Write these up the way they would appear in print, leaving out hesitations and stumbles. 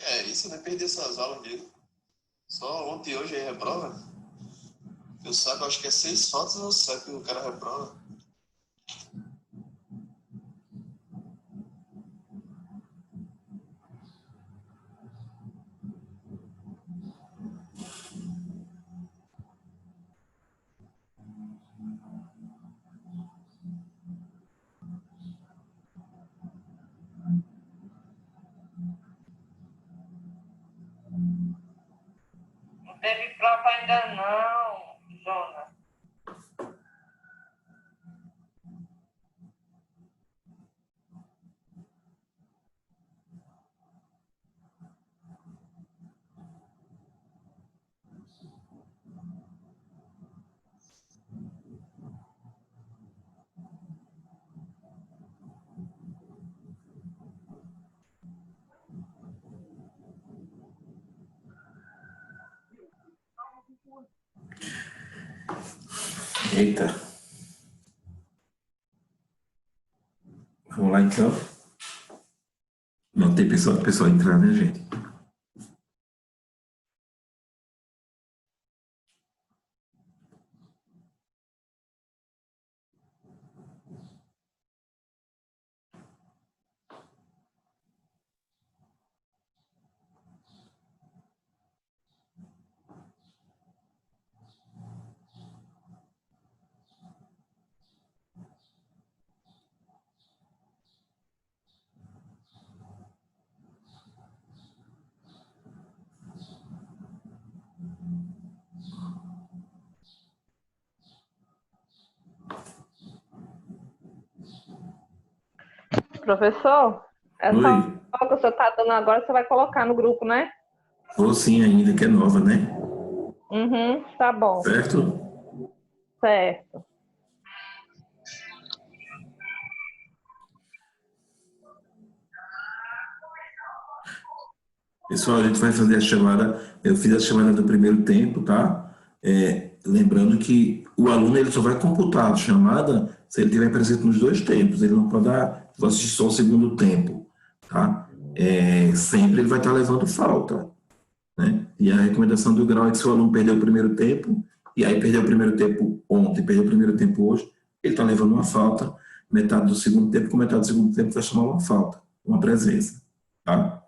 É isso, né? Perdi essas aulas mesmo. Só ontem e hoje aí reprova. Eu sabe, acho que é 6 faltas ou 7 que o cara reprova. Não teve prova ainda não, Jonas. Eita. Vamos lá, então. Não tem pessoa entrar, né, gente? Professor, essa Oi. aula que o senhor está dando agora, você vai colocar no grupo, né? Ou sim ainda, que é nova, né? Uhum, tá bom. Certo? Certo. Pessoal, a gente vai fazer a chamada, eu fiz a chamada do primeiro tempo, tá? Lembrando que o aluno ele só vai computar a chamada se ele estiver presente nos dois tempos, ele não pode dar, vou assistir só o segundo tempo, tá? Sempre ele vai estar levando falta, né? E a recomendação do grau é que se o aluno perdeu o primeiro tempo, e aí perdeu o primeiro tempo ontem, perdeu o primeiro tempo hoje, ele está levando uma falta, metade do segundo tempo, com metade do segundo tempo vai chamar uma falta, uma presença, tá?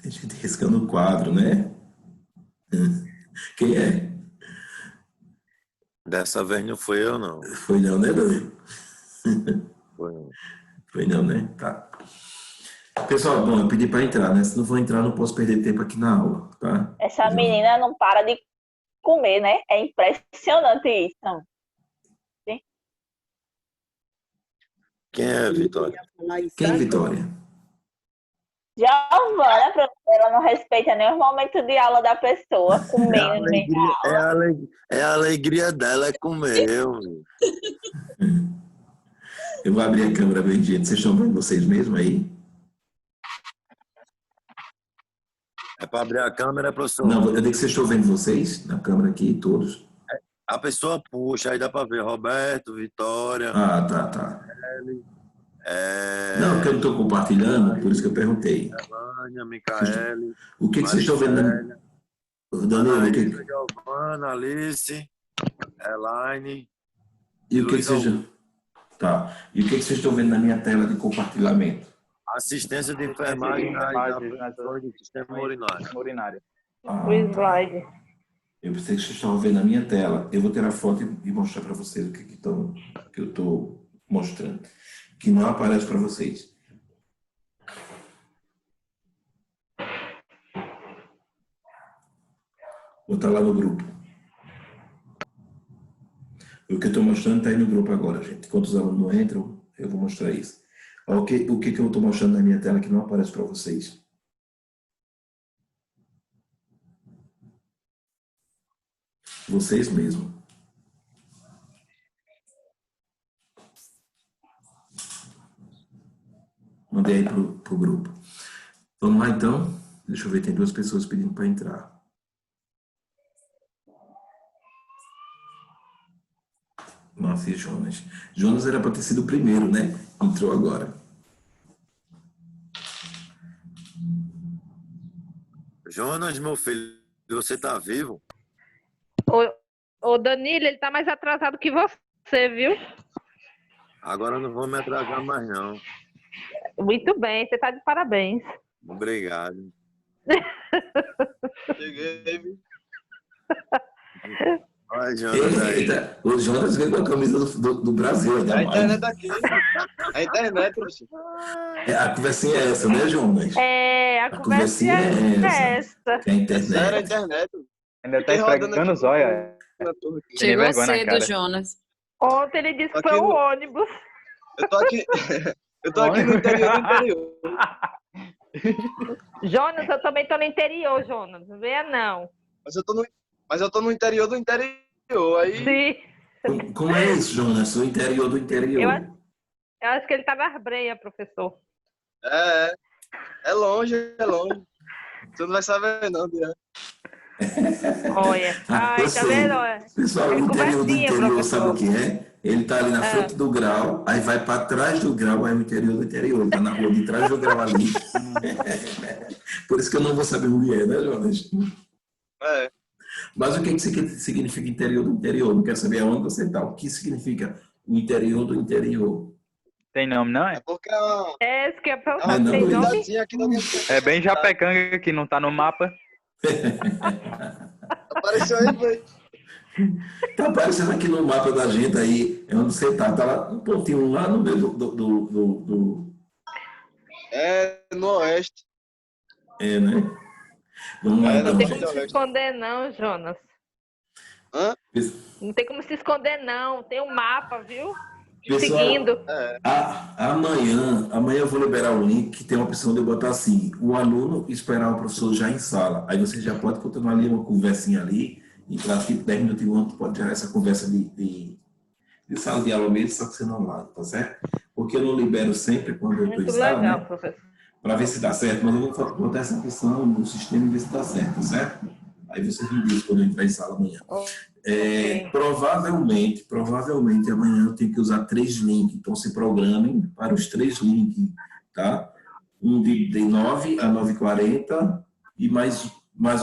Tem gente riscando o quadro, né? Quem é? Dessa vez não fui eu, não. Foi não, né, Dani? Foi não. Foi não, né? Tá. Pessoal, bom, eu pedi para entrar, né? Se não for entrar, não posso perder tempo aqui na aula, tá? Essa menina não para de comer, né? É impressionante isso. Sim. Quem é, Vitória? Quem é Vitória? Giovana, professora, ela não respeita nem os momentos de aula da pessoa, comendo no meio da aula. É a alegria dela é comer, meu. Eu vou abrir a câmera bem dia. Vocês estão vendo vocês mesmos aí? É para abrir a câmera, professor. Não, eu digo que vocês estão vendo vocês na câmera aqui, todos. A pessoa puxa, aí dá para ver Roberto, Vitória. Ah, tá. Não, porque eu não É... estou compartilhando, por isso que eu perguntei. Elânia, Micaele, O que vocês estão vendo na... Danilo, o que... Anaísa, Giovana, Alice, Elaine E o que Luiz vocês... Tá. E o que vocês estão vendo na minha tela de compartilhamento? Assistência de enfermagem nas aplicações do sistema urinário. O slide. Eu pensei que vocês estavam vendo na minha tela. Eu vou tirar foto e mostrar para vocês o que eu estou mostrando. Que não aparece para vocês. Vou botar lá no grupo. O que eu estou mostrando está aí no grupo agora, gente. Enquanto os alunos não entram, eu vou mostrar isso. O que eu estou mostrando na minha tela que não aparece para vocês? Vocês mesmos. Mandei aí pro grupo. Vamos lá, então. Deixa eu ver, tem 2 pessoas pedindo para entrar. Nossa, e Jonas? Jonas era para ter sido o primeiro, né? Entrou agora. Jonas, meu filho, você tá vivo? O Danilo, ele tá mais atrasado que você, viu? Agora eu não vou me atrasar mais, não. Muito bem, você tá de parabéns. Obrigado. Cheguei, viu? Olha, Jonas aí. Eita, o Jonas veio com a camisa do Brasil. A Da internet aqui. A internet, professor. A conversinha é essa, né, Jonas? A conversinha é essa. essa. Que é a Sério, a internet. internet. Ainda tá esfregando os olhos. Na turma aqui. Tem Chegou vergonha na cedo, cara. Jonas. Ontem ele disse que Aqui foi o no- ônibus. Eu tô aqui. Eu tô aqui no interior do interior. Jonas, eu também tô no interior, Jonas. Não venha, não. Mas eu tô no interior do interior. Aí. Sim. Como é isso, Jonas? O interior do interior. Eu acho que ele tá nas breias, professor. É longe, é longe. Você não vai saber, não, Diana. Olha. Ai, eu tá sei. vendo? Olha. Pessoal, É o interior do conversinha, interior, professor. sabe o que é? Ele tá ali na frente do grau, aí vai para trás do grau, aí é o interior do interior. Ele tá na rua de trás do grau ali. Por isso que eu não vou saber o que é, né, Jonas? É. Mas o que significa interior do interior? Não quero saber aonde você está. O que significa o interior do interior? Tem nome, não É é? porque Isso que é pra Ah, não, tem não. nome? cidadezinha aqui da minha É bem Japecanga que não tá no mapa. Apareceu aí, foi. Tá aparecendo aqui no mapa da gente aí, é onde você tá. Tá lá um pontinho lá no meio do... É no oeste. É, né? Vamos lá, É, então, Não tem gente. como se esconder, não, Jonas. Hã? Não tem como se esconder, não. Tem um mapa, viu? Pessoal, Seguindo. amanhã eu vou liberar o link que tem a opção de eu botar assim, o aluno esperar o professor já em sala. Aí você já pode continuar ali uma conversinha ali, e claro que 10 minutos antes pode gerar essa conversa de sala de aula mesmo, só que você não lá, tá certo? Porque eu não libero sempre quando eu estou em Muito sala, legal, né? professor. Para ver se dá certo, mas eu vou botar essa opção no sistema e ver se dá certo, tá certo? Aí vocês me dizem quando eu entrar em sala amanhã. Provavelmente amanhã eu tenho que usar 3 links, então se programem para os 3 links, tá? Um de 9 a 9h40 e mais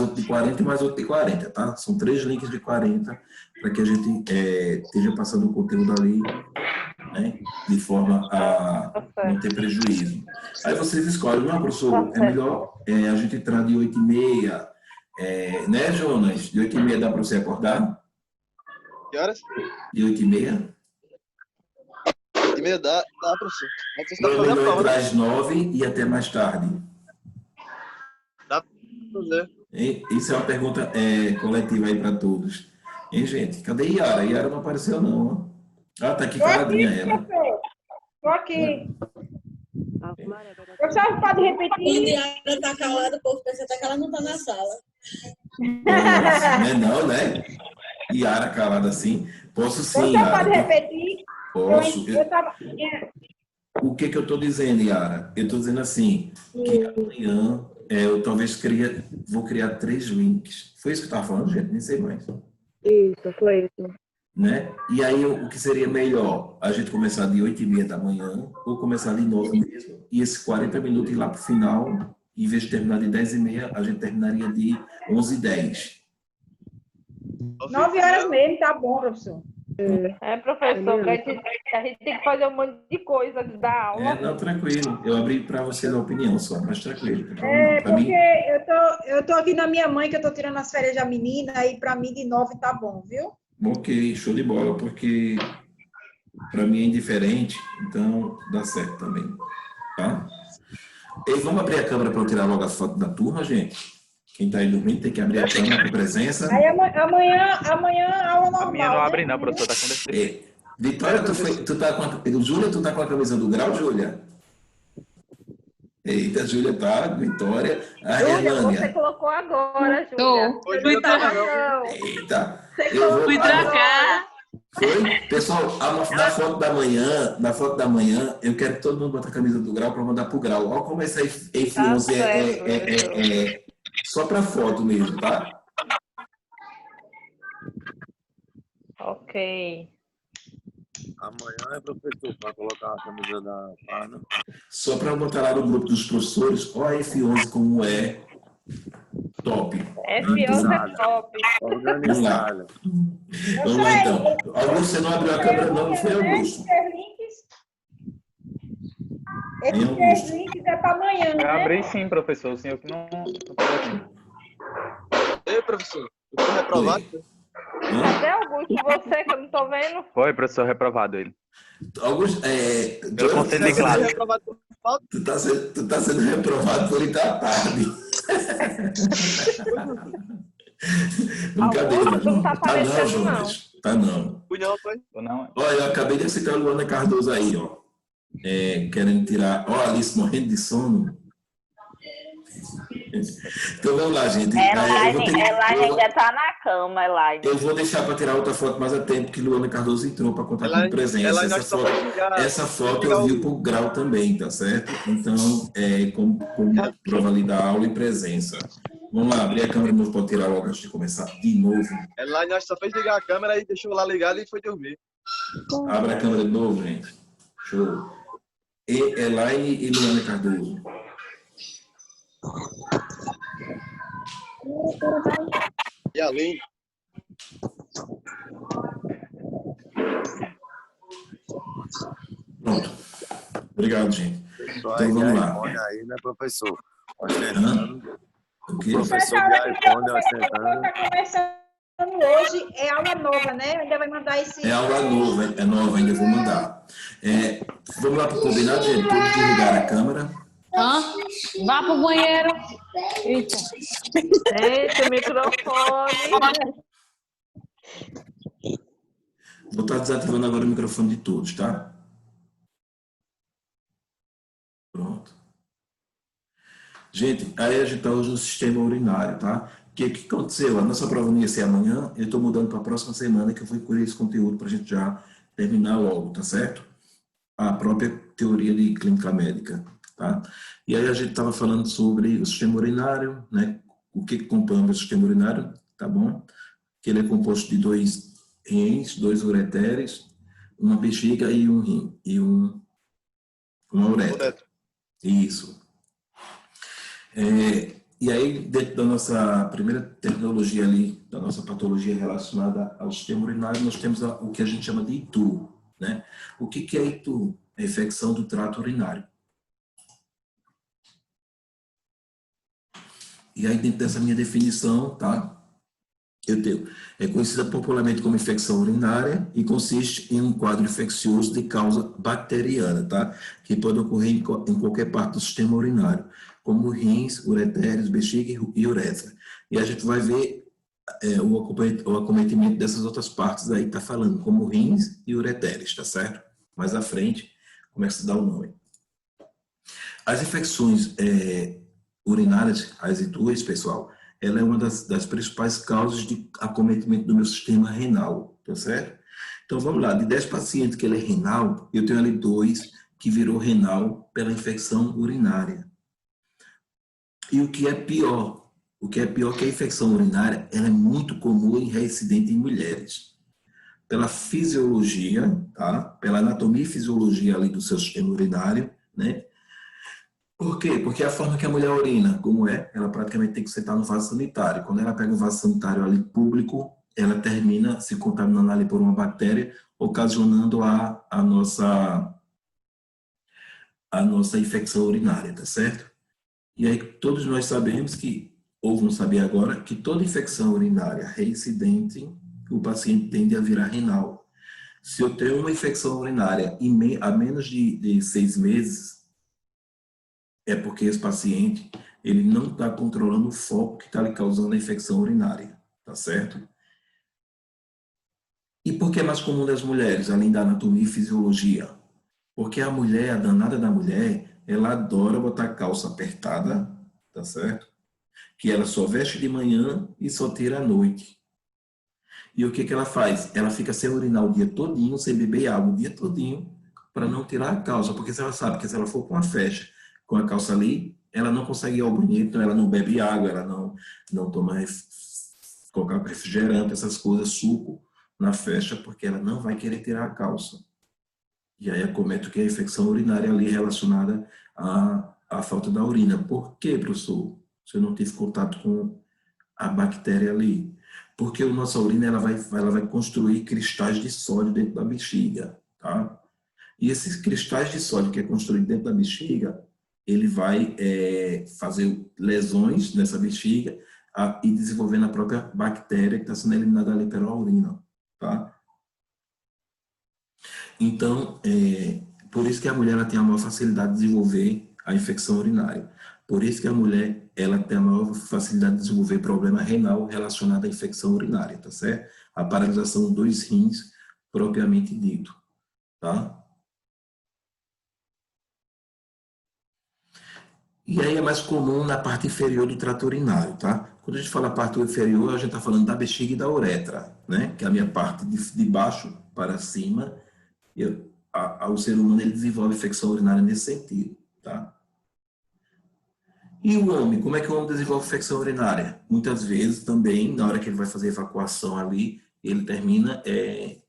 outro de 40 e mais outro de 40, tá? São 3 links de 40 para que a gente esteja passando o conteúdo ali, né? De forma a não ter prejuízo. Aí vocês escolhem, não, professor, é melhor a gente entrar de 8h30, né, Jonas? De 8h30 dá para você acordar? Que horas? De 8h30? 8h30 dá, professor. Mas você está Ou é fazendo a melhor prova, entrar né? às 9 e até mais tarde? Dá pra fazer. Isso é uma pergunta coletiva aí para todos. Hein, gente? Cadê Yara? Yara não apareceu, não. Ó. Tá aqui caladinha ela. Tô aqui. Professor, pode Quando repetir? a Ana tá calada, o povo pensa até que ela não tá na sala. Não, né? Yara calada assim. Posso sim, Você Yara. pode repetir? Posso. Eu tava... O que eu estou dizendo, Yara? Eu estou dizendo assim, que amanhã eu talvez vou criar 3 links. Foi isso que eu estava falando, gente? Nem sei mais. Isso, foi isso. Né? E aí, o que seria melhor? A gente começar de 8h30 da manhã ou começar de 9 mesmo? E esses 40 minutos ir lá para o final, em vez de terminar de 10h30, a gente terminaria de 11h10. 9 horas mesmo, tá bom, professor. Professor, a gente tem que fazer um monte de coisa antes da aula. Não, tranquilo. Eu abri para você dar opinião só, mas tranquilo. Porque eu tô aqui na minha mãe, que eu tô tirando as férias da menina, aí pra mim de 9 tá bom, viu? Ok, show de bola, porque para mim é indiferente, então dá certo também, tá? E vamos abrir a câmera para eu tirar logo as fotos da turma, gente? Quem está aí dormindo tem que abrir a câmera com presença. Aí amanhã aula normal. Amanhã não né? abre não, professor, tá com defeito. Vitória, Júlia, tu tá com a camisa do Grau, Júlia? Eita, Júlia tá, Vitória. A Júlia, Relânia. você colocou agora, Júlia. Tô. Hoje Fui eu tava Não. Eita. Você Eu vou- colocou Fui agora. trocar. Foi? Pessoal, na foto da manhã, eu quero que todo mundo bote a camisa do Grau para mandar pro Grau. Olha como essa F11 Tá certo, é só para foto mesmo, tá? Ok. Amanhã é professor para colocar a camisa da Farna. Só para botar lá no grupo dos professores, olha a F11 como é top. F11 é top. Organizada. Vamos lá então. Augusto, você não abriu a câmera não, foi Augusto. Esses Augusto. 3 links é para amanhã, Eu né? abri sim, professor, o senhor que não coloquei. Ei, professor, eu fui reprovado. Hã? Cadê Augusto? Você que eu não tô vendo? Foi, professor, reprovado ele. Augusto, Pelo conselho de Eu fui classe. reprovado por falta. tu tá sendo reprovado por ir à tarde. Brincadeira, Augusto, não tá não, aparecendo, Jonas. Tá não. Fui não, foi? Ou não? Olha, eu acabei de aceitar a Luana Cardoso aí, ó. Querendo tirar. Ó, Alice morrendo de sono. Então vamos lá, gente. Elaine ainda tá na cama, Elaine. Eu vou deixar para tirar outra foto mais a tempo que Luana Cardoso entrou para contar com presença. Elaine, acho que só pode ligar. Essa foto eu vi pro Grau também, tá certo? Então, como prova ali da aula e presença. Vamos lá, abrir a câmera de novo para tirar logo antes de começar de novo. Elaine acho que só fez ligar a câmera e deixou lá ligada e foi dormir. Abre a câmera de novo, gente. Show. Elaine e Luana Cardoso. E além, Pronto. Obrigado, gente. Pessoal, Então vamos lá. iPhone aí, né, professor? Ostentando. O quê? Professor de iPhone Está ostentando. começando hoje, é aula nova, né? Ainda vai mandar esse. É aula nova, é nova, ainda vou mandar. Vamos lá para o combinado, gente. Todos desligaram a câmera. Hã? Vá pro banheiro. Eita. Gente, o microfone. Vou estar desativando agora o microfone de todos, tá? Pronto. Gente, aí a gente está hoje no sistema urinário, tá? O que aconteceu? A nossa prova não ia ser amanhã, eu estou mudando para a próxima semana que eu vou incluir esse conteúdo para a gente já terminar logo, tá certo? A própria teoria de clínica médica, tá? E aí a gente estava falando sobre o sistema urinário, né? O que compõe o sistema urinário, tá bom? Que ele é composto de 2 rins, 2 ureteres, uma bexiga e um rim, e uma uretra. Isso. E aí, dentro da nossa primeira terminologia ali, da nossa patologia relacionada ao sistema urinário, nós temos o que a gente chama de ITU, né? O que é ITU? É infecção do trato urinário. E aí, dentro dessa minha definição, tá? Eu tenho, é conhecida popularmente como infecção urinária e consiste em um quadro infeccioso de causa bacteriana, tá? Que pode ocorrer em qualquer parte do sistema urinário, como rins, uretérios, bexiga e uretra. E a gente vai ver o acometimento dessas outras partes aí, tá falando, como rins e uretérios, tá certo? Mais à frente, começa a dar o nome. As infecções urinárias, as ITUs, pessoal, ela é uma das principais causas de acometimento do meu sistema renal, tá certo? Então, vamos lá, de 10 pacientes que ele é renal, eu tenho ali 2 que virou renal pela infecção urinária. E o que é pior? O que é pior é que a infecção urinária ela é muito comum e reincidente em mulheres. Pela fisiologia, tá? Pela anatomia e fisiologia ali do seu sistema urinário, né? Por quê? Porque a forma que a mulher urina, como ela praticamente tem que sentar no vaso sanitário. Quando ela pega o vaso sanitário ali público, ela termina se contaminando ali por uma bactéria, ocasionando a nossa infecção urinária, tá certo? E aí todos nós sabemos que, ou vão saber agora, que toda infecção urinária reincidente, o paciente tende a virar renal. Se eu tenho uma infecção urinária há menos de 6 meses, é porque esse paciente ele não está controlando o foco que está lhe causando a infecção urinária, tá certo? E por que é mais comum das mulheres, além da anatomia e fisiologia? Porque a mulher, a danada da mulher, ela adora botar calça apertada, tá certo? Que ela só veste de manhã e só tira à noite. E o que ela faz? Ela fica sem urinar o dia todinho, sem beber água o dia todinho, para não tirar a calça, porque ela sabe que se ela for para uma festa com a calça ali, ela não consegue ir ao banheiro, então ela não bebe água, ela não toma colocar refrigerante, essas coisas, suco na festa, porque ela não vai querer tirar a calça. E aí acomete o que é a infecção urinária ali relacionada à falta da urina. Por quê, professor? Se eu não tive contato com a bactéria ali? Porque a nossa urina ela vai construir cristais de sódio dentro da bexiga, tá? E esses cristais de sódio que é construído dentro da bexiga, ele vai fazer lesões nessa bexiga e desenvolvendo a própria bactéria que está sendo eliminada ali pela urina, tá? Então, por isso que a mulher ela tem a maior facilidade de desenvolver a infecção urinária. Por isso que a mulher ela tem a maior facilidade de desenvolver problema renal relacionado à infecção urinária, tá certo? A paralisação dos rins, propriamente dito, tá? E aí é mais comum na parte inferior do trato urinário, tá? Quando a gente fala parte inferior, a gente está falando da bexiga e da uretra, né? Que é a minha parte de baixo para cima. O ser humano ele desenvolve infecção urinária nesse sentido, tá? E o homem, como é que o homem desenvolve infecção urinária? Muitas vezes também, na hora que ele vai fazer a evacuação ali, ele termina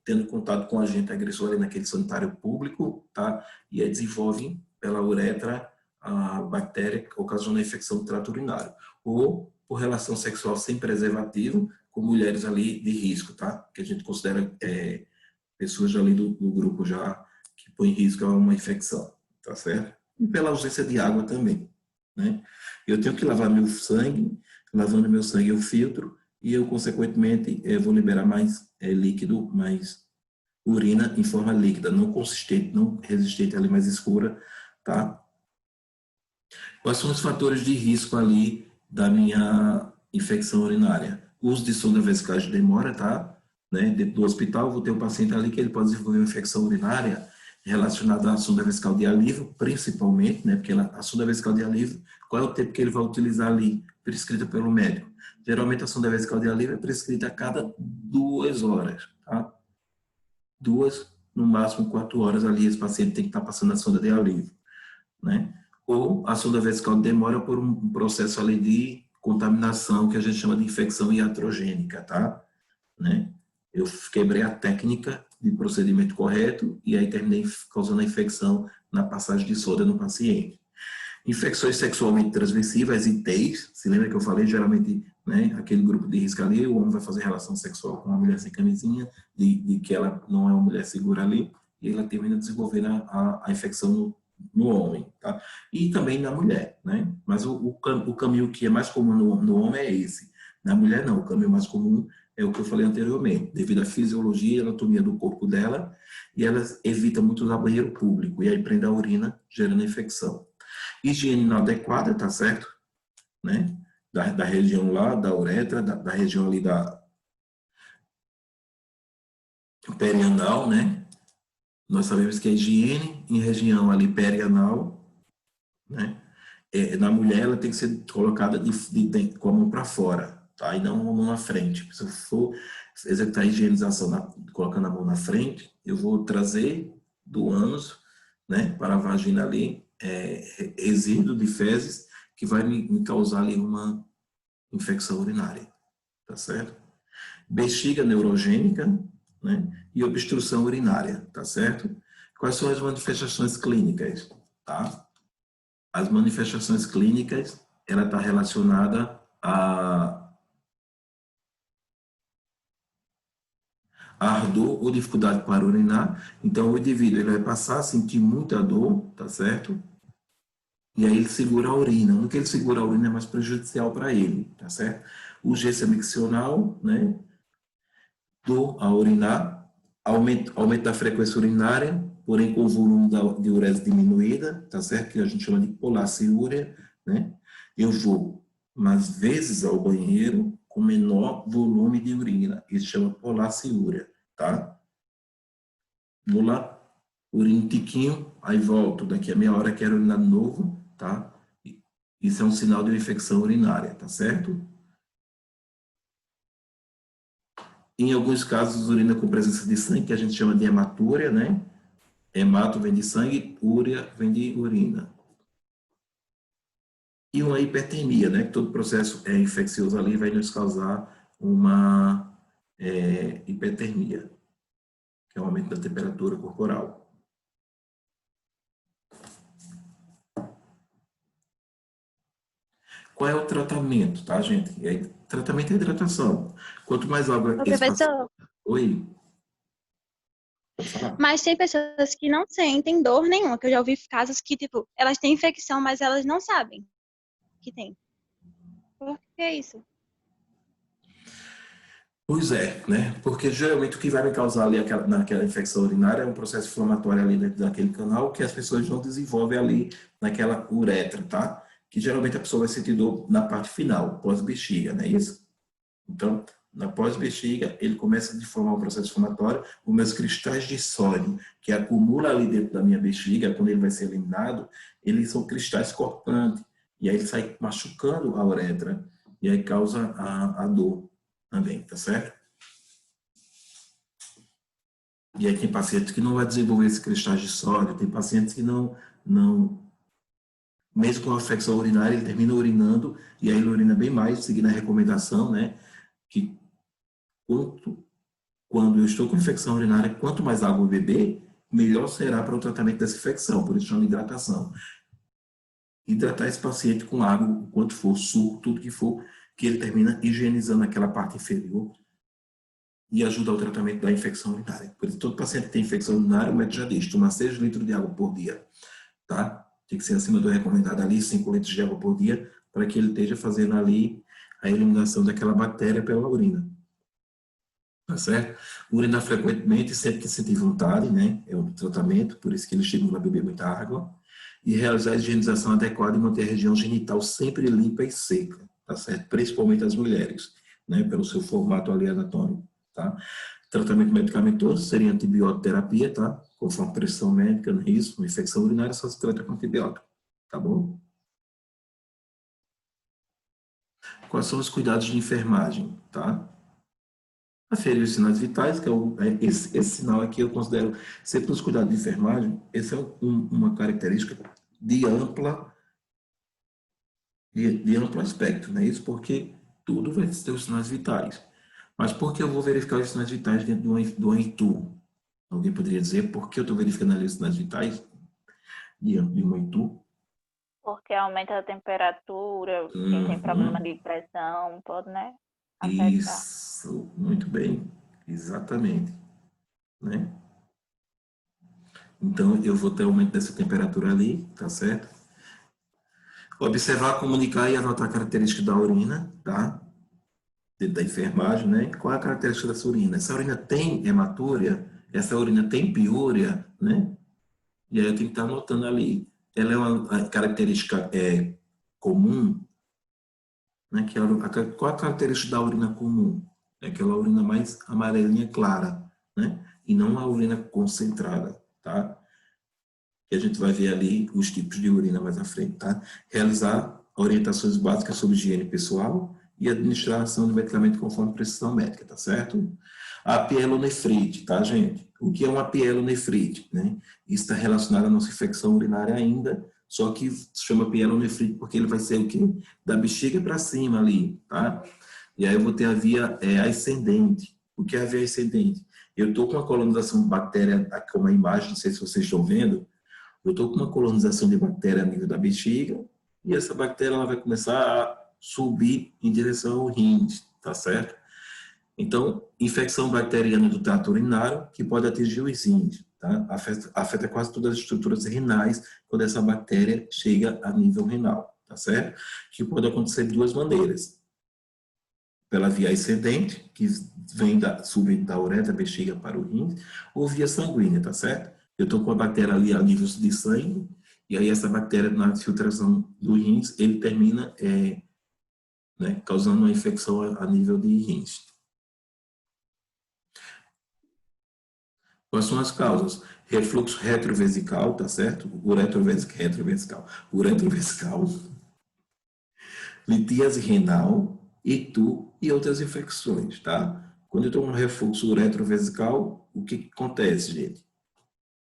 tendo contato com o agente agressor ali naquele sanitário público, tá? E aí desenvolve pela uretra a bactéria que ocasiona a infecção do trato urinário. Ou por relação sexual sem preservativo, com mulheres ali de risco, tá? Que a gente considera pessoas ali do grupo já que põem em risco a uma infecção, tá certo? E pela ausência de água também, né? Eu tenho que lavar meu sangue, lavando meu sangue eu filtro e eu, consequentemente, vou liberar mais líquido, mais urina em forma líquida, não consistente, não resistente ali, mais escura, tá? Quais são os fatores de risco ali da minha infecção urinária? O uso de sonda vesical de demora, tá? Né? Dentro do hospital, vou ter um paciente ali que ele pode desenvolver uma infecção urinária relacionada à sonda vesical de alívio, principalmente, né? Porque a sonda vesical de alívio, qual é o tempo que ele vai utilizar ali, prescrita pelo médico? Geralmente a sonda vesical de alívio é prescrita a cada 2 horas, tá? 2, no máximo 4 horas ali, esse paciente tem que estar passando a sonda de alívio, né? Ou a sonda vesical de demora por um processo ali de contaminação que a gente chama de infecção iatrogênica, tá? Né? Eu quebrei a técnica de procedimento correto e aí terminei causando a infecção na passagem de sonda no paciente. Infecções sexualmente transmissíveis, ITs, se lembra que eu falei, geralmente, né, aquele grupo de risco ali, o homem vai fazer relação sexual com uma mulher sem camisinha, de que ela não é uma mulher segura ali, e ela termina desenvolvendo a infecção no homem, tá? E também na mulher, né? Mas o caminho que é mais comum no homem é esse. Na mulher não, o caminho mais comum é o que eu falei anteriormente, devido à fisiologia e anatomia do corpo dela, e ela evita muito usar banheiro público, e aí prende a urina, gerando infecção. Higiene inadequada, tá certo? Né? Da região lá, da uretra, da região ali da perianal, né? Nós sabemos que a higiene em região ali perianal, né? Na mulher ela tem que ser colocada com a mão para fora, tá? E não a mão na frente. Se eu for executar a higienização colocando a mão na frente, eu vou trazer do ânus, né, para a vagina ali, resíduo de fezes que vai me causar ali uma infecção urinária, tá certo? Bexiga neurogênica, né, e obstrução urinária, tá certo? Quais são as manifestações clínicas, tá? As manifestações clínicas, ela está relacionada a ardor ou dificuldade para urinar. Então, o indivíduo ele vai passar a sentir muita dor, tá certo? E aí ele segura a urina. No que ele segura a urina é mais prejudicial para ele, tá certo? Urgência miccional, né? Dor a urinar, aumento da frequência urinária, porém com o volume de urese diminuída, tá certo? Que a gente chama de polaciúria, né? eu vou mais vezes ao banheiro com menor volume de urina. Isso chama polaciúria, tá? Vou lá, urino um tiquinho, aí volto. Daqui a meia hora quero urinar de novo, tá? Isso é um sinal de uma infecção urinária, tá certo? Em alguns casos, urina com presença de sangue, que a gente chama de hematúria, né? Hemato vem de sangue, úria vem de urina. E uma hipertermia, né? Todo processo infeccioso ali vai nos causar uma hipertermia, que é o aumento da temperatura corporal. Qual é o tratamento, tá, gente? E aí, tratamento é hidratação. Quanto mais água... Professor, Oi? Pode falar. mas tem pessoas que não sentem dor nenhuma, que eu já ouvi casos que, tipo, elas têm infecção, mas elas não sabem que tem. Por que isso? Pois é, né? Porque geralmente o que vai me causar ali naquela infecção urinária é um processo inflamatório ali dentro daquele canal que as pessoas não desenvolvem ali naquela uretra, tá? Que geralmente a pessoa vai sentir dor na parte final, pós-bexiga, não é isso? Então, na pós-bexiga, ele começa a formar um processo inflamatório, os meus cristais de sódio, que acumula ali dentro da minha bexiga, quando ele vai ser eliminado, eles são cristais cortantes, e aí ele sai machucando a uretra, e aí causa a dor também, tá certo? E aí tem pacientes que não vai desenvolver esses cristais de sódio, tem pacientes que não mesmo com a infecção urinária, ele termina urinando, e aí ele urina bem mais, seguindo a recomendação, né, que quando eu estou com infecção urinária, quanto mais água eu beber, melhor será para o tratamento dessa infecção, por isso chama hidratação. Hidratar esse paciente com água, o quanto for, suco, tudo que for, que ele termina higienizando aquela parte inferior e ajuda ao tratamento da infecção urinária. Por isso, todo paciente que tem infecção urinária, o médico já diz, tomar 6 litros de água por dia, tá? Tem que ser acima do recomendado ali, 5 litros de água por dia, para que ele esteja fazendo ali a eliminação daquela bactéria pela urina. Tá certo? Urinar frequentemente, sempre que sentir vontade, né? É um tratamento, por isso que ele estimula a beber muita água. E realizar a higienização adequada e manter a região genital sempre limpa e seca, tá certo? Principalmente as mulheres, né? Pelo seu formato ali anatômico, tá? Tratamento medicamentoso seria antibiótico terapia, tá? Conforme prescrição médica, não é isso? Uma infecção urinária só se trata com antibiótico, tá bom? Quais são os cuidados de enfermagem, tá? Aferir os sinais vitais, que é esse sinal aqui eu considero sempre os cuidados de enfermagem, esse é uma característica de amplo aspecto, não é isso? Porque tudo vai ter os sinais vitais. Mas por que eu vou verificar os sinais vitais dentro do ENTU? Alguém poderia dizer por que eu estou verificando ali os sinais vitais de um ENTU? Porque aumenta a temperatura, quem tem problema de pressão, pode, né? Afetar. Isso, muito bem, exatamente, né? Então, eu vou ter aumento dessa temperatura ali, tá certo? Observar, comunicar e anotar a característica da urina, tá? Dentro da enfermagem, né? Qual é a característica dessa urina? Essa urina tem hematúria? Essa urina tem piúria, né? E aí eu tenho que estar anotando ali. Ela é uma característica comum, né? Qual a característica da urina comum? É aquela urina mais amarelinha clara, né? E não a urina concentrada, tá? Que a gente vai ver ali os tipos de urina mais à frente, tá? Realizar orientações básicas sobre higiene pessoal e administração de medicamento conforme prescrição médica, tá certo? A pielonefrite, tá, gente? O que é uma pielonefrite, né? Isso está relacionado à nossa infecção urinária ainda, só que se chama pielonefrite porque ele vai ser o quê? Da bexiga para cima ali, tá? E aí eu vou ter a via ascendente. O que é a via ascendente? Eu estou com uma colonização de bactéria, aqui uma imagem, não sei se vocês estão vendo, eu estou com uma colonização de bactéria a nível da bexiga, e essa bactéria ela vai começar a subir em direção ao rins, tá certo? Então, infecção bacteriana do trato urinário, que pode atingir os rins, tá? Afeta quase todas as estruturas renais quando essa bactéria chega a nível renal, tá certo? Que pode acontecer de duas maneiras. Pela via ascendente, que vem subindo da uretra, bexiga para o rins, ou via sanguínea, tá certo? Eu estou com a bactéria ali a nível de sangue, E aí essa bactéria na filtração do rins, ele termina né, causando uma infecção a nível de rins. Quais são as causas? Refluxo retrovesical, tá certo? Uretrovesical, litíase renal, itu e outras infecções, tá? Quando eu estou com refluxo retrovesical, o que acontece, gente?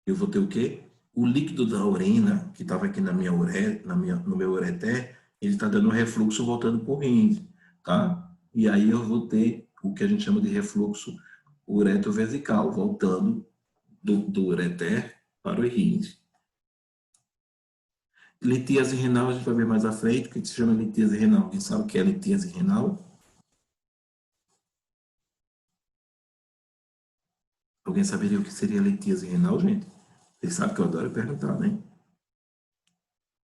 Eu vou ter o quê? O líquido da urina, que estava aqui no meu ureter, ele está dando um refluxo voltando para o rins, tá? E aí eu vou ter o que a gente chama de refluxo uretrovesical, voltando do ureter para o rins. Litíase renal, a gente vai ver mais à frente, o que se chama litíase renal. Quem sabe o que é litíase renal? Alguém saberia o que seria litíase renal, gente? Vocês sabem que eu adoro perguntar, né?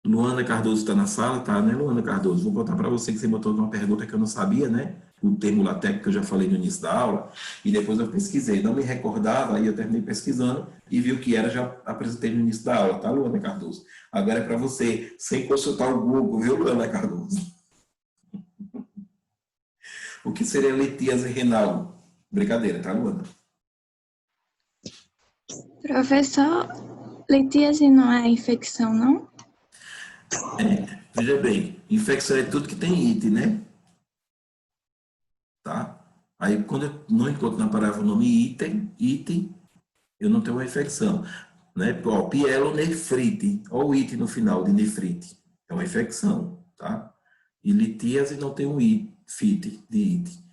Luana Cardoso está na sala, tá, né, Luana Cardoso? Vou botar para você que você botou uma pergunta que eu não sabia, né? O termo LaTeX que eu já falei no início da aula, e depois eu pesquisei. Não me recordava, aí eu terminei pesquisando e vi o que era, já apresentei no início da aula, tá, Luana Cardoso? Agora é para você, sem consultar o Google, viu, Luana Cardoso? O que seria litíase renal? Brincadeira, tá, Luana? Professor, litíase não é infecção, não? Veja bem, infecção é tudo que tem it, né? Tá? Aí, quando eu não encontro na palavra o nome item, eu não tenho uma infecção. Né? Ó, pielonefrite, ó o it no final de nefrite, é uma infecção, tá? E litíase não tem um it, de it.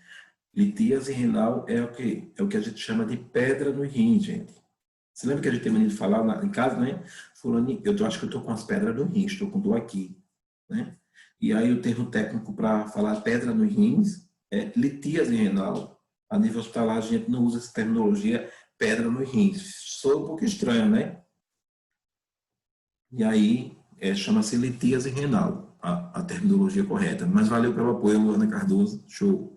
Litíase renal é o quê? É o que a gente chama de pedra no rim, gente. Você lembra que a gente tem mania de falar em casa, né? Fulano, eu acho que eu estou com as pedras no rim, estou com dor aqui, né? E aí o termo técnico para falar pedra nos rins é litíase renal. A nível hospitalar a gente não usa essa terminologia pedra nos rins. Sou um pouco estranho, né? E aí chama-se litíase renal, a terminologia correta. Mas valeu pelo apoio, Luana Cardoso. Show.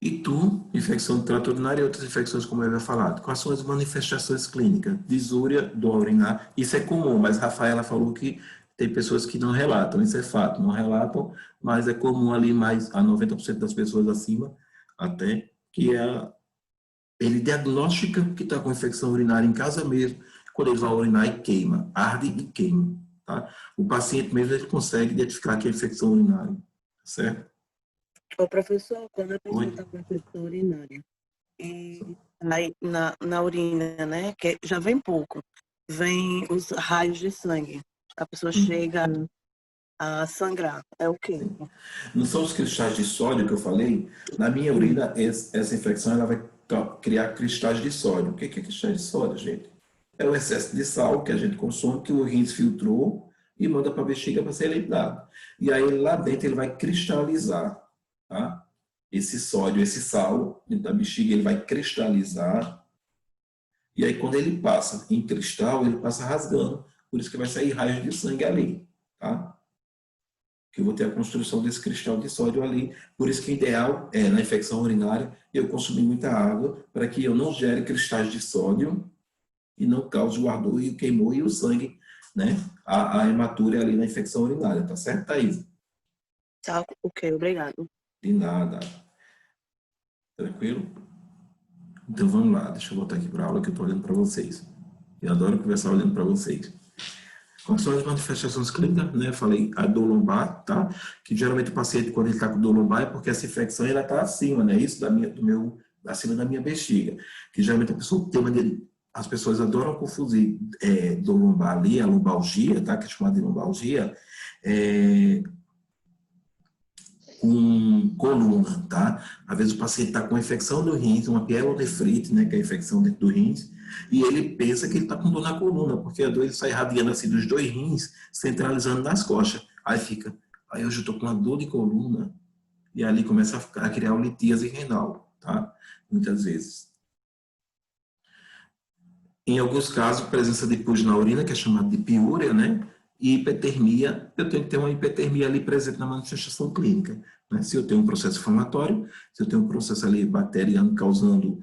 Itu, infecção do trato urinário e outras infecções, como eu havia falado. Quais são as manifestações clínicas? Disúria, dor urinar. Isso é comum, mas a Rafaela falou que tem pessoas que não relatam. Isso é fato, não relatam, mas é comum ali mais a 90% das pessoas acima, até, que ele diagnostica que está com infecção urinária em casa mesmo, quando ele vai urinar e queima, arde e queima. Tá? O paciente mesmo ele consegue identificar que é infecção urinária, certo? Ô, professor, quando a pessoa está com infecção urinária, e na urina, né, que já vem pouco, vem os raios de sangue, a pessoa chega a sangrar, é o quê? Não são os cristais de sódio que eu falei? Na minha urina, essa infecção ela vai criar cristais de sódio. O que é cristais de sódio, gente? É o excesso de sal que a gente consome, que o rins filtrou e manda para a bexiga para ser eliminado. E aí lá dentro ele vai cristalizar. Tá? Esse sódio, esse sal dentro da bexiga, ele vai cristalizar e aí quando ele passa em cristal, ele passa rasgando, por isso que vai sair raios de sangue ali, tá? Que eu vou ter a construção desse cristal de sódio ali, por isso que o ideal é, na infecção urinária, eu consumir muita água para que eu não gere cristais de sódio e não cause o ardor e o queimou e o sangue, né? A hematúria ali na infecção urinária, tá certo, Thaís? Tá, ok, obrigado. De nada. Tranquilo? Então vamos lá, deixa eu voltar aqui para a aula que eu estou olhando para vocês. Eu adoro conversar olhando para vocês. Quais são as manifestações clínicas? Né? Eu falei a dor lombar, tá? Que geralmente o paciente, quando ele está com dor lombar, é porque essa infecção ela está acima, né? Isso acima da minha bexiga. Que geralmente a pessoa tem maneira. As pessoas adoram confundir dor lombar ali, a lombalgia, tá? Que é chamada de lombalgia. Com coluna, tá? Às vezes o paciente está com infecção do rins, uma pielonefrite, né, que é a infecção dentro do rins, e ele pensa que ele está com dor na coluna, porque a dor ele sai irradiando assim dos dois rins, centralizando nas costas. Aí eu já estou com uma dor de coluna, e ali começa a criar uma litíase renal, tá? Muitas vezes. Em alguns casos, presença de pus na urina, que é chamada de piúria, né? E hipertermia, eu tenho que ter uma hipertermia ali presente na manifestação clínica. Né? Se eu tenho um processo inflamatório, se eu tenho um processo ali bacteriano causando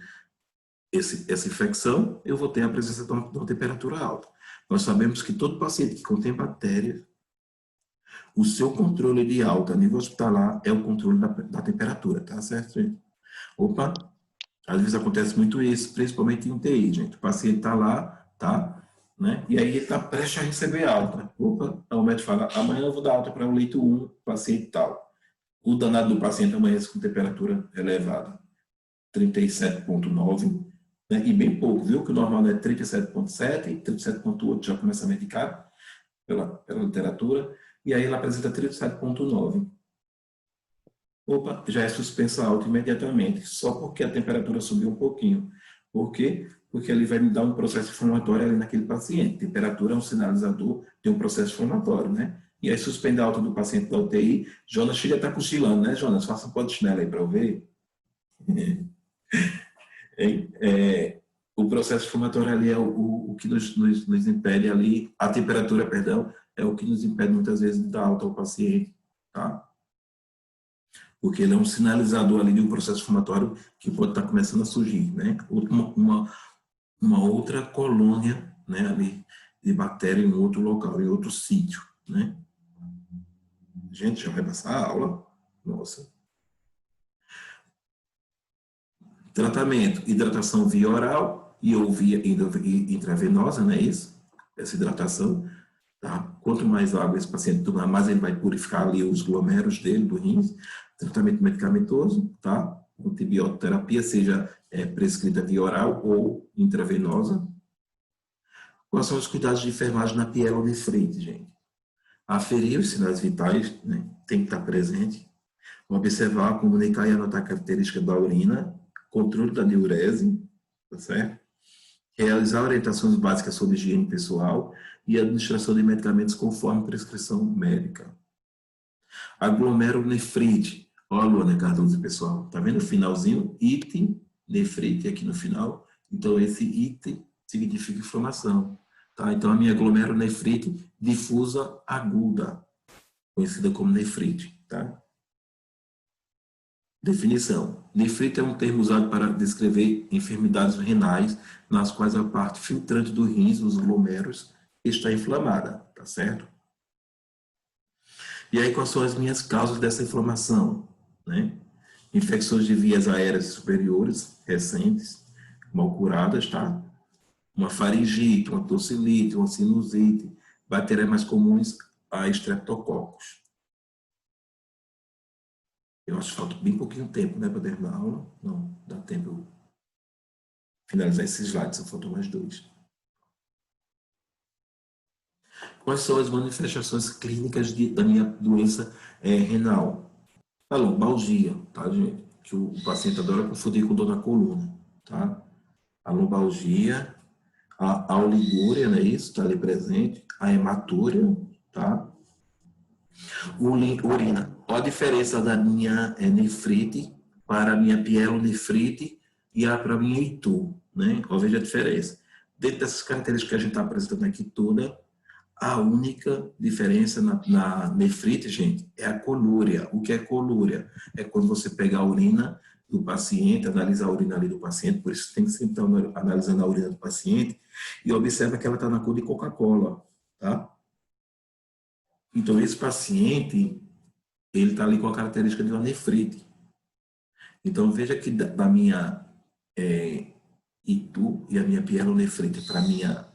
essa infecção, eu vou ter a presença de uma temperatura alta. Nós sabemos que todo paciente que contém bactérias, o seu controle de alta a nível hospitalar é o controle da temperatura, tá certo, gente? Opa, às vezes acontece muito isso, principalmente em UTI, gente. O paciente está lá, tá? Né? E aí ele está prestes a receber alta. Opa, o médico fala, amanhã eu vou dar alta para o leito 1, paciente tal. O danado do paciente amanhece com temperatura elevada, 37,9, né? E bem pouco, viu? Que o normal é 37,7, 37,8 já começa a medicar pela literatura, e aí ela apresenta 37,9. Opa, já é suspensa alta imediatamente, só porque a temperatura subiu um pouquinho. Por quê? Porque ele vai me dar um processo inflamatório ali naquele paciente. Temperatura é um sinalizador de um processo inflamatório, né? E aí suspende a alta do paciente da UTI. Jonas chega a estar cochilando, né, Jonas? Faça um polichinelo aí para eu ver. O processo inflamatório ali é o que nos impede ali, a temperatura, perdão, é o que nos impede muitas vezes de dar alta ao paciente, tá? Porque ele é um sinalizador ali de um processo inflamatório que pode estar começando a surgir, né? Uma outra colônia, né, ali de bactéria em outro local, em outro sítio, né? Gente, já vai passar a aula? Nossa. Tratamento, hidratação via oral e ou via intravenosa, não é isso? Essa hidratação, tá? Quanto mais água esse paciente tomar, mais ele vai purificar ali os glomérulos dele, do rins. Tratamento medicamentoso, tá? Antibiótico-terapia, seja prescrita via oral ou intravenosa. Quais são os cuidados de enfermagem na pielonefrite, gente? Aferir os sinais vitais, né? Tem que estar presente. Observar, comunicar e anotar características da urina, controle da diurese, tá certo? Realizar orientações básicas sobre higiene pessoal e administração de medicamentos conforme prescrição médica. Aglomerulonefrite. Olha a Luana Cardoso, pessoal. Tá vendo o finalzinho? It, nefrite aqui no final. Então, esse it significa inflamação. Tá? Então, a minha glomerulonefrite difusa aguda, conhecida como nefrite. Tá? Definição. Nefrite é um termo usado para descrever enfermidades renais nas quais a parte filtrante do rins, os glomérulos, está inflamada. Tá certo? E aí, quais são as minhas causas dessa inflamação? Né? Infecções de vias aéreas superiores recentes, mal curadas, tá? Uma faringite, uma tonsilite, uma sinusite, bactérias mais comuns, a estreptococos. Eu acho que falta bem pouquinho tempo, né, para terminar a aula. Não, dá tempo eu finalizar esses slides, só faltam mais 2. Quais são as manifestações clínicas da minha doença renal? A lombalgia, tá, gente? Que o paciente adora confundir com dor na coluna, tá? A lombalgia, a oligúria, não é isso? Está ali presente. A hematúria, tá? Urina. Olha a diferença da minha nefrite para a minha pielonefrite e para a minha itu, né? Olha, veja a diferença. Dentro dessas características que a gente está apresentando aqui toda, a única diferença na nefrite, gente, é a colúria. O que é colúria? É quando você pega a urina do paciente, analisa a urina ali do paciente, por isso tem que sempre estar analisando a urina do paciente, e observa que ela está na cor de Coca-Cola, tá? Então, esse paciente, ele está ali com a característica de uma nefrite. Então, veja que da minha itu e a minha pielonefrite para a minha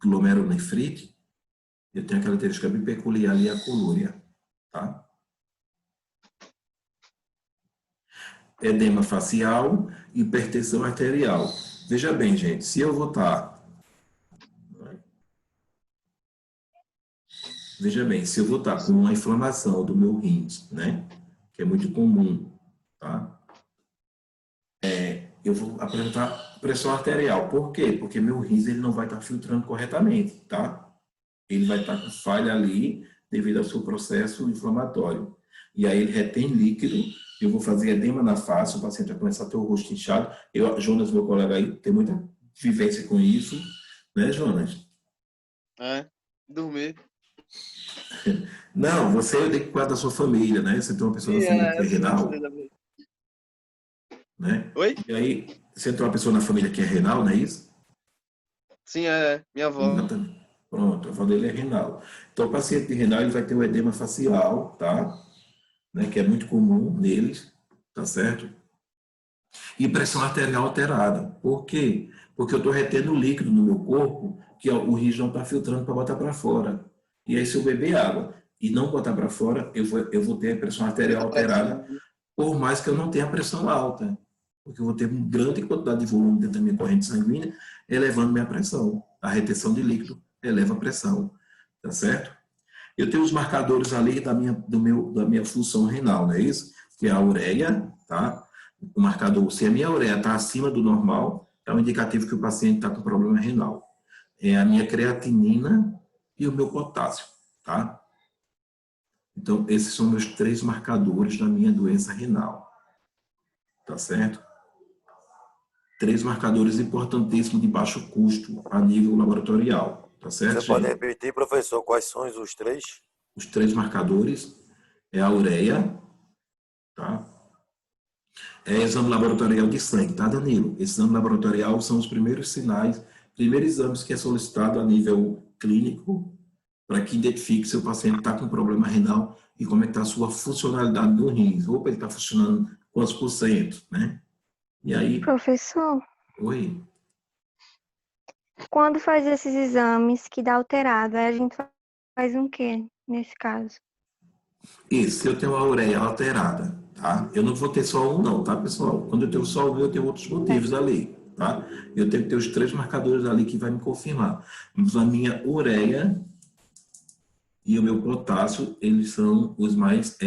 glomerulonefrite, eu tenho a característica bem peculiar ali, a colúria, tá? Edema facial, hipertensão arterial. Veja bem, gente, se eu vou estar... Veja bem, se eu vou estar com uma inflamação do meu rins, né? Que é muito comum, tá? Eu vou apresentar pressão arterial. Por quê? Porque meu rins ele não vai estar filtrando corretamente, tá? Ele vai estar com falha ali devido ao seu processo inflamatório. E aí ele retém líquido, eu vou fazer edema na face, o paciente vai começar a ter o rosto inchado. Jonas, meu colega aí, tem muita vivência com isso, né, Jonas? Dormir. Não, você tem que cuidar da sua família, né? Você tem uma pessoa assim, renal. né? Oi? E aí, você tem uma pessoa na família que é renal, não é isso? Sim, é minha avó. Exatamente. Pronto, a avó dele é renal. Então, o paciente de renal ele vai ter o edema facial, tá? Né, que é muito comum neles, tá certo? E pressão arterial alterada. Por quê? Porque eu estou retendo líquido no meu corpo que o rins não está filtrando para botar para fora. E aí, se eu beber água e não botar para fora, eu vou ter a pressão arterial alterada, por mais que eu não tenha pressão alta. Porque eu vou ter uma grande quantidade de volume dentro da minha corrente sanguínea, elevando minha pressão. A retenção de líquido eleva a pressão. Tá certo? Eu tenho os marcadores ali da minha função renal, não é isso? Que é a ureia, tá? O marcador, se a minha ureia está acima do normal, é um indicativo que o paciente está com problema renal. É a minha creatinina e o meu potássio, tá? Então, esses são meus 3 marcadores da minha doença renal. Tá certo? 3 marcadores importantíssimos de baixo custo a nível laboratorial. Tá certo, Você pode gente? repetir, professor, quais são os 3? Os 3 marcadores é a ureia, tá? É exame laboratorial de sangue, tá, Danilo? Esse exame laboratorial são os primeiros sinais, primeiros exames que é solicitado a nível clínico para que identifique se o paciente está com problema renal e como é que está a sua funcionalidade do rins. Opa, ele está funcionando quantos por cento, né? E aí... Professor, Oi? quando faz esses exames que dá alterado, aí a gente faz um quê nesse caso? Isso, se eu tenho a ureia alterada, tá? Eu não vou ter só um não, tá, pessoal? Quando eu tenho só um, eu tenho outros motivos ali, tá? Eu tenho que ter os 3 marcadores ali que vai me confirmar. Mas a minha ureia e o meu potássio, eles são os mais...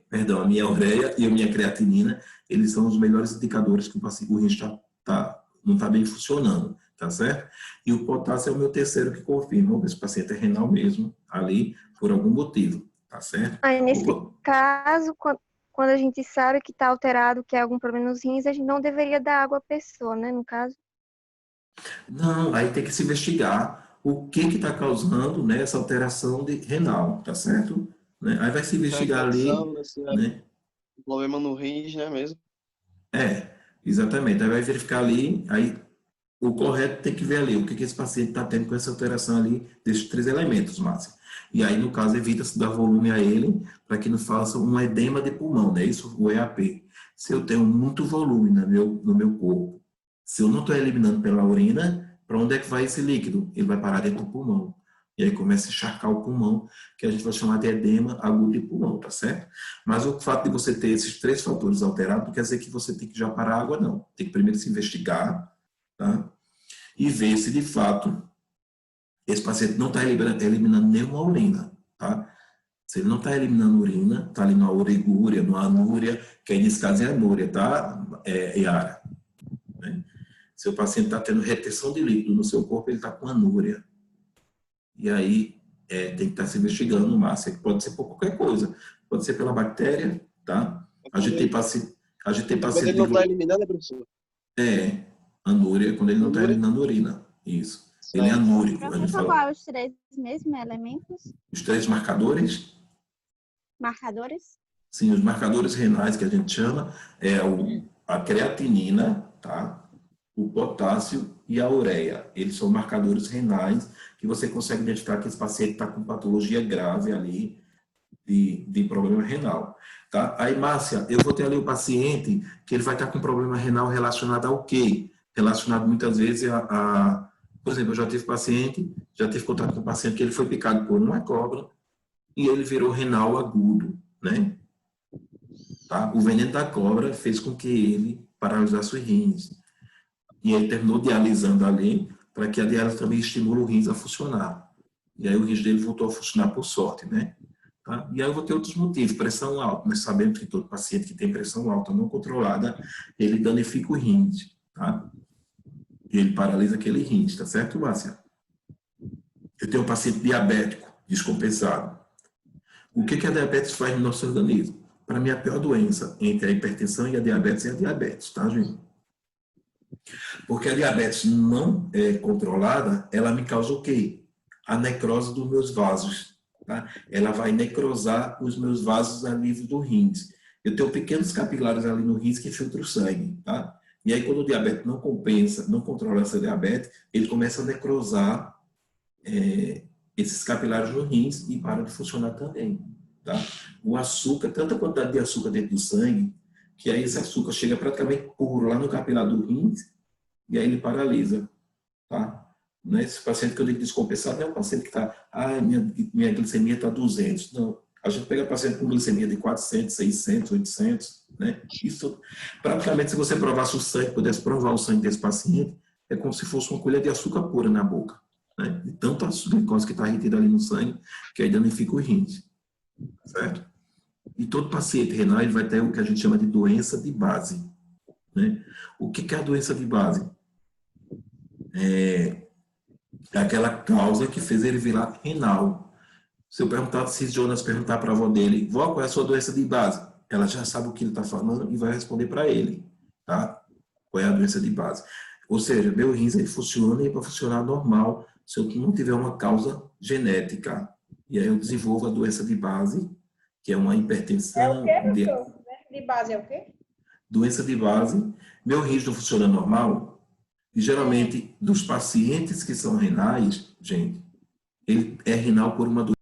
Perdão, a minha ureia e a minha creatinina, eles são os melhores indicadores que o rins não está bem funcionando, tá certo? E o potássio é o meu terceiro que confirma se o paciente é renal mesmo, ali, por algum motivo, tá certo? Aí, nesse caso, quando a gente sabe que está alterado, que é algum problema nos rins, a gente não deveria dar água à pessoa, né, no caso? Não, aí tem que se investigar o que está causando, né, essa alteração renal, tá certo? Né? Aí vai se investigar ali, né? O problema no rins, né, mesmo? Exatamente. Aí vai verificar ali, aí o correto tem que ver ali o que esse paciente está tendo com essa alteração ali desses 3 elementos, Márcia. E aí, no caso, evita-se dar volume a ele para que não faça um edema de pulmão, né? Isso, o EAP. Se eu tenho muito volume no meu corpo, se eu não estou eliminando pela urina, para onde é que vai esse líquido? Ele vai parar dentro do pulmão. E aí começa a encharcar o pulmão, que a gente vai chamar de edema agudo de pulmão, tá certo? Mas o fato de você ter esses 3 fatores alterados não quer dizer que você tem que já parar a água, não. Tem que primeiro se investigar, tá? E ver se de fato esse paciente não está eliminando nenhuma urina, tá? Se ele não está eliminando urina, está ali na urigúria, no anúria, que aí nesse caso é anúria, tá, Yara? Né? Se o paciente está tendo retenção de líquido no seu corpo, ele está com anúria. E aí tem que estar se investigando, Márcia, que pode ser por qualquer coisa. Pode ser pela bactéria, tá? A gente tem paciente... Quando ele não está eliminando, é, professor? Anúria, quando ele não está eliminando urina. Isso. Ele é anúrico. Professor, qual os 3 mesmos elementos? Os 3 marcadores? Marcadores? Sim, os marcadores renais que a gente chama é a creatinina, tá? O potássio e a ureia. Eles são marcadores renais que você consegue identificar que esse paciente está com patologia grave ali de problema renal. Tá? Aí, Márcia, eu vou ter ali o paciente que ele vai estar com problema renal relacionado ao quê? Relacionado muitas vezes por exemplo, eu já tive contato com um paciente que ele foi picado por uma cobra e ele virou renal agudo, né? Tá? O veneno da cobra fez com que ele paralisasse os rins. E ele terminou dialisando ali para que a diálise também estimule o rins a funcionar. E aí o rins dele voltou a funcionar por sorte, né? Tá? E aí eu vou ter outros motivos, pressão alta. Nós sabemos que todo paciente que tem pressão alta não controlada, ele danifica o rins, tá? E ele paralisa aquele rins, tá certo, Márcia? Eu tenho um paciente diabético, descompensado. O que a diabetes faz no nosso organismo? Para mim, a pior doença entre a hipertensão e a diabetes é a diabetes, tá, gente? Porque a diabetes não controlada, ela me causa o quê? A necrose dos meus vasos, tá? Ela vai necrosar os meus vasos a nível do rins. eu tenho pequenos capilares ali no rins que filtram o sangue, tá? E aí, quando o diabetes não compensa, não controla essa diabetes, ele começa a necrosar esses capilares no rins e para de funcionar também, tá? O açúcar, tanta quantidade de açúcar dentro do sangue, que aí esse açúcar chega praticamente puro lá no capilar do rins e aí ele paralisa, tá? Não é esse paciente que eu digo descompensado, não é um paciente que está, minha glicemia está 200. Não, a gente pega paciente com glicemia de 400, 600, 800, né? Isso, praticamente, se você provasse o sangue, pudesse provar o sangue desse paciente, é como se fosse uma colher de açúcar pura na boca, né? De tanto glicose que está retida ali no sangue, que aí danifica o rins, certo? E todo paciente renal ele vai ter o que a gente chama de doença de base, né? O que é a doença de base? É aquela causa que fez ele virar renal. Se eu perguntar, se Jonas perguntar para a avó dele, vó, qual é a sua doença de base? Ela já sabe o que ele está falando e vai responder para ele, tá? Qual é a doença de base? Ou seja, meu rins ele funciona e para funcionar normal se eu não tiver uma causa genética. E aí eu desenvolvo a doença de base, que é uma hipertensão. É o quê, professor? Doença de base é o quê? Doença de base. Meu rins não funciona normal. E geralmente, dos pacientes que são renais, gente, ele é renal por uma doença